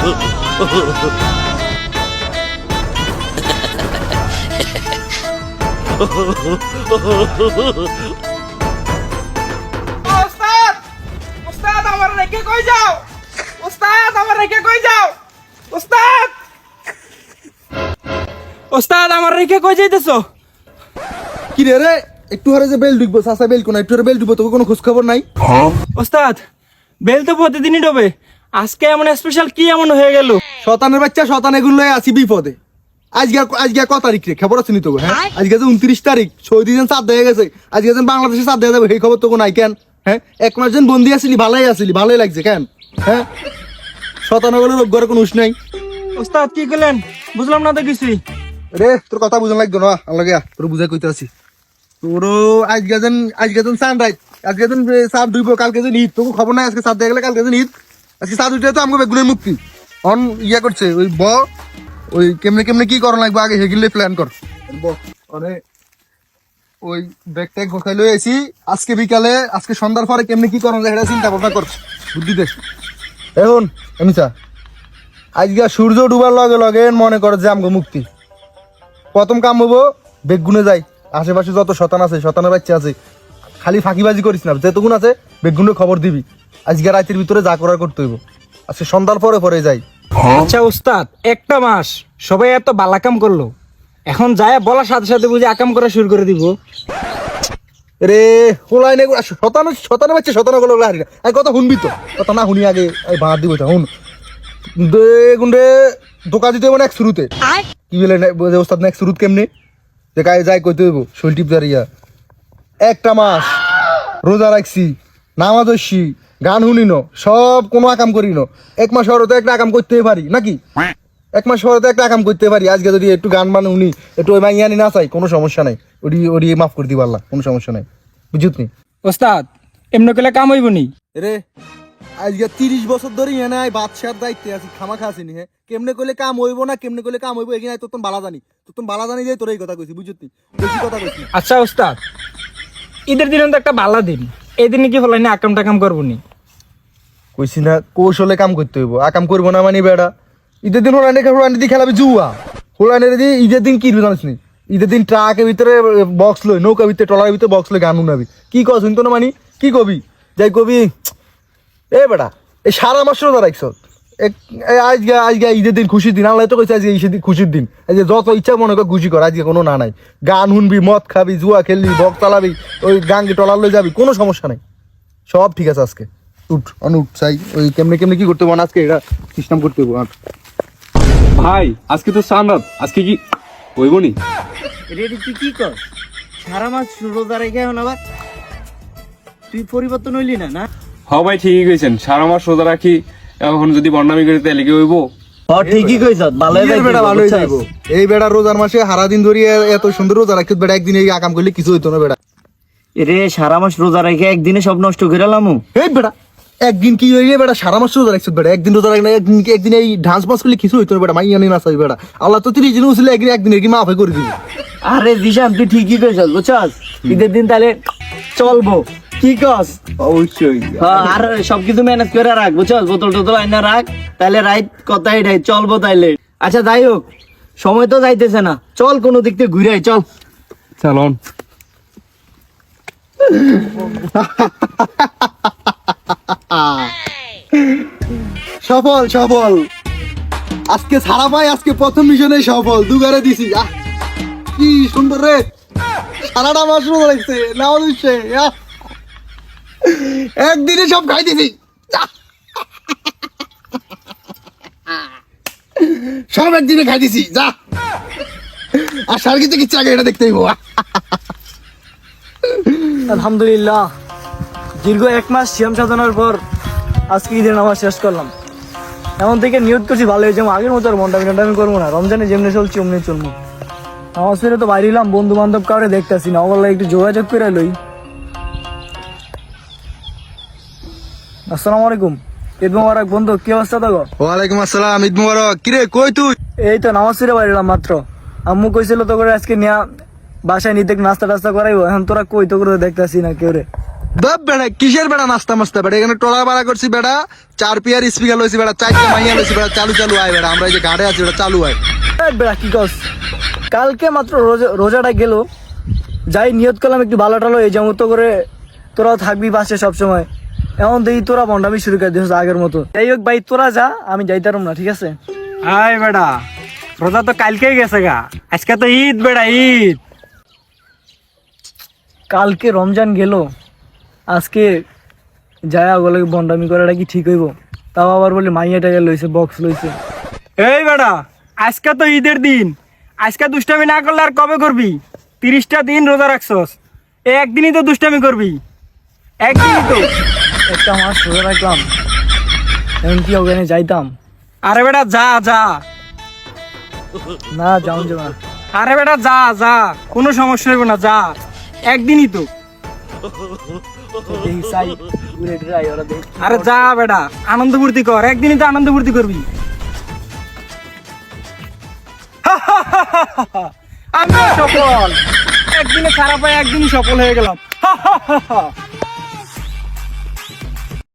ওস্তাদ, ওস্তাদ আমার রেখে কই যাও? ওস্তাদ আমার রেখে কই যাও? ওস্তাদ, ওস্তাদ আমার রেখে কই যাইতেছো? কি রে রে একটু হারে যে বেল ঢুকবো সাসা বেল কোন একটু হারে বেল ঢুকবো তোকে কোনো খোঁজ খবর নাই? ওস্তাদ বেল তো প্রতিদিনই ডোবে, আজকে এমন স্পেশাল কি এমন হয়ে গেল? শতানের বাচ্চা শতান এগুলো আছি বিপদে। আজকে ক তারিখ রে খবর আছে নি তো? হ্যাঁ আজকে যে 29 তারিখ, সৌদি দিন চাঁদ দেখা গেছে, আজকে যেন বাংলাদেশে চাঁদ দেখা যাবে সেই খবর তোকে নাই কেন? হ্যাঁ এক মাস যেন বন্দি আসিলি ভালোই লাগছে কেন? হ্যাঁ শতানগুলো রোগের কোনো উস নাই। ওস্তাদ কি করলেন বুঝলাম না তো কিছুই। রে তোর কথা বুঝন লাগতো না, আল্লাহ তোর বুঝাই কইতে আছি। তোরও আজকে যেন চাঁদ রাত, আজকে যেন চাঁদ ডুবো, কালকে যেন ঈদ, তোকে খবর নাই আজকে চাঁদ দেখা গেলে কালকে যেন ঈদ। আজকে চাঁদ উঠে তো আমাকে বেগুনের মুক্তি অন ইয়া করছে ওই ওই কেমনে কি করা লাগবে আগে সেগুলো প্ল্যান কর। মানে ওই ব্যাগ ট্যাগ গোছাই লই আইছি, আজকে বিকালে আজকে সন্ধ্যার পরে কেমনে কি করা যায় সেটা চিন্তা ভাবনা কর, বুদ্ধি দে। এখন এমনিছা আজকে সূর্য ডুবার লগে লগে মনে কর যে আমগো মুক্তি। প্রথম কাম হবো বেগুনে যাই, আশেপাশে যত শতান আছে শতানের বাচ্চা আছে খালি ফাঁকিবাজি করিস না, যেতগুণ আছে বেগুনে খবর দিবি। আজকে রাতের ভিতরে যা করার করতে হইব, আজকে সন্ধ্যার পরে যাই। আচ্ছা ওস্তাদ একটা মাস সবাই এত বালাকাম করলো, এখন যায় বলার সাথে সাথে বুঝে আকাম করা শুরু করে দিব। রে হোলাই নেই শতানের বাচ্চা শতান গুলো হারি না, কথা শুনবি তো, কথা না শুনি আগে ভাড়া দিব শুন। গুন্ডে দোকা দিতে মানে এক শুরুতে কি বলে ওস্তাদ না এক শুরুত কেমনি যে গায়ে যাই কইতে হইব শৈল টিপ দাঁড়িয়া একটা মাস রোজা রাখছি, নামাজ হচ্ছি, গান শুনিন, সব কোনো আকাম করিন। এক মাস পরে তো একটা আকাম করতে পারি নাকি? এক মাস পরে তো একটা আকাম করতে পারি। আজকে যদি একটু গান বান শুনি, একটু ওই মাইয়ানি না চাই, কোনো সমস্যা নাই, ওডি মাফ করে দিবা আল্লাহ, কোনো সমস্যা নাই, বুঝুত নি? ওস্তাদ এমনি করলে কাম হইব নি? রে আজকে 30 বছর ধরে এনে বাদশার দায়িত্বে আছি, খামা খাসিনি। হ্যাঁ কেমনে করলে কাম হইব না কেমনে করলে কাম হইব এখানে তোর বালা জানি যে তোর এই কথা কইছি, বুঝুত নি? বেশি কথা কইছি। আচ্ছা ওস্তাদ ঈদের দিন তো একটা ভালো দিন, এই দিনে কি হলাই না আকাম টাকাম করবো নি? কইছি না কৌশলে কাম করতে হইব, আকাম করবো না মানে বেড়া। ঈদের দিন হোলানি দিয়ে খেলাবি জুয়া, হোলানি দিয়ে ঈদের দিন কি জানিস নি? ঈদের দিন ট্রাকের ভিতরে বক্স লই, নৌকার ভিতরে টলার ভিতরে বক্স লই গান শুনাবি। কি কস শুনতো না মানি? কি কবি যাই কবি এ বেটা এই সারা মাস রোজা রাখছ, আজকে ঈদের দিন খুশির দিন, আল্লাহ তো কইছে আজকে ঈদের খুশির দিন, আজকে যত ইচ্ছা মনে কর খুশি কর, আজকে কোনো না নাই। গান শুনবি, মদ খাবি, জুয়া খেলবি, বক্স চালাবি, ওই গাঙ্গি টলার লই যাবি, কোনো সমস্যা নাই, সব ঠিক আছে। আজকে উঠ অনুঠ চাই ওই কেমনে কি করতে হবে আজকে এটা সিস্টেম করতে হবে। ভাই আজকে তো সানরাত, আজকে কি হইব নি? রেডি তুই কি কর? সারা মাস রোজা রেখে এখন আবার তুই পরিবর্তন হইলি না? হ ভাই ঠিকই কইছেন, সারা মাস রোজা রাখি, এখন যদি বন্ডামি করি তাহলে কি হইব? ঠিকই কইছ, ভালোই যাইবো। এই বেড়া রোজার মাসে হারা দিন ধরে এত সুন্দর রোজা রাখতে বেড়া একদিন এই আকাম করলে কিছু হইতো না বেড়া। রে সারা মাস রোজা রেখে একদিনে সব নষ্ট করে লামু? এই বেড়া একদিন কি হইলে বেড়া সারা মাস রোজা রাখছো বেড়া, একদিন রোজা রাখলে একদিন এই ডান্স বাস করলে কিছু হইতো না বেড়া, মাইয়ানি না চাই বেড়া। আল্লাহ তো 30 দিন উঠলে একদিন কি মাফ করে দিবি। আরে জিশান তুই ঠিকই কইছ, বুঝছস? ঈদের দিন তাহলে চলবো, কি কস? অবশ্যই। হ্যাঁ আর সবকিছু ম্যানেজ করে রাখ, বুঝছস? বোতল টোতল আইনা রাখ, তাহলে রাইট কথাই রাইট চলবো তাইলে। আচ্ছা যাই হোক, সময় তো যাইতেছে না, চল কোনো দিক থেকে ঘুরে আই, চল। চলন সফল আজকে ছাড়া পাই, আজকে প্রথম মিশনে সফল, দুগারে দিছি। কি সুন্দর রে, সারাটা মাস রোজা রাখছে, নাও দিচ্ছে একদিনে সব খাই দিছি, সব একদিনে খাই দিছি যা। আর সার কিছু কিচ্ছু আগে এটা দেখতে হইব। আলহামদুলিল্লাহ দীর্ঘ 1 মাস সিয়াম সাধনার পর আজকে ঈদের নামাজ শেষ করলাম। এমন থেকে নিয়ত করছি ভালো হয়েছে, আগের মতো আর মন্ডামি করবো না, রমজানে যেমনি চলছি অমনি চলবো। নামাজ ফিরে তো বাইরে এলাম, বন্ধু বান্ধব কাউরে দেখতেছি না, ওগুলো একটু যোগাযোগ করে লই। আসসালামু আলাইকুম, ঈদ মোবারক বন্ধু, কি অবস্থা তো? ওয়ালাইকুম আসসালাম, ঈদ মোবারক। কিরে কই তুই? এই তো নামাজ ফিরে বাইরে এলাম মাত্র। আম্মু কইছিল তো করে আজকে নিয়া বাসায় নিতে নাস্তা টাস্তা করাইবো, এখন তোরা কই তো করে দেখতেছি না কেউ রে। বাপ বেড়া কিসের বেড়া নাস্তা মাস্তা বেড়া এখানে টোলা বাড়া করছি বেড়া 4 পেয়ার স্পিকার লইছি বেড়া 4 মাইয়া লইছি বেড়া চালু চালু আয় বেড়া আমরা এই যে ঘাটে আছি বেড়া চালু আয় এই বেড়া কি কস কালকে মাত্র রোজাটা গেল যাই নিয়ত করলাম একটু ভালো টালো এই যেমন তো করে তোরাও থাকবি পাশে সবসময় এমন দেখি তোরা বন্ডামি শুরু করে দিস আগের মতো যাই হোক ভাই তোরা যা আমি যাইতারম না ঠিক আছে আয় বেটা রোজা তো কালকেই গেছে গা আজকে তো ঈদ বেটা ঈদ কালকে রমজান গেল আজকে যায় ওগুলো বন্ডামি করাটা কি ঠিক হইব তাও আবার বলে মাইয়া টাইয়া লইছে বক্স লইছে এই বেটা আজকে তো ঈদের দিন আজকে দুষ্টামি না করলে আর কবে করবি 30টা দিন রোজা রাখছস এই একদিনই তো দুষ্টামি করবি একদিনই তো একটা মাস সোজা রাখলাম এখন কি ওখানে যাইতাম আরে বেটা যা যা না যাও যাওয়া আরে বেটা যা যা কোনো সমস্যা হইব না যা একদিনই তো দেখি চাই ঘুরে টুরে আই ওরা দেখি আরে যা বেটা আনন্দ ফুর্তি কর একদিনই তো আনন্দ ফুর্তি করবি আমি সফল একদিনে খারাপ হয় একদিনই সফল হয়ে গেলাম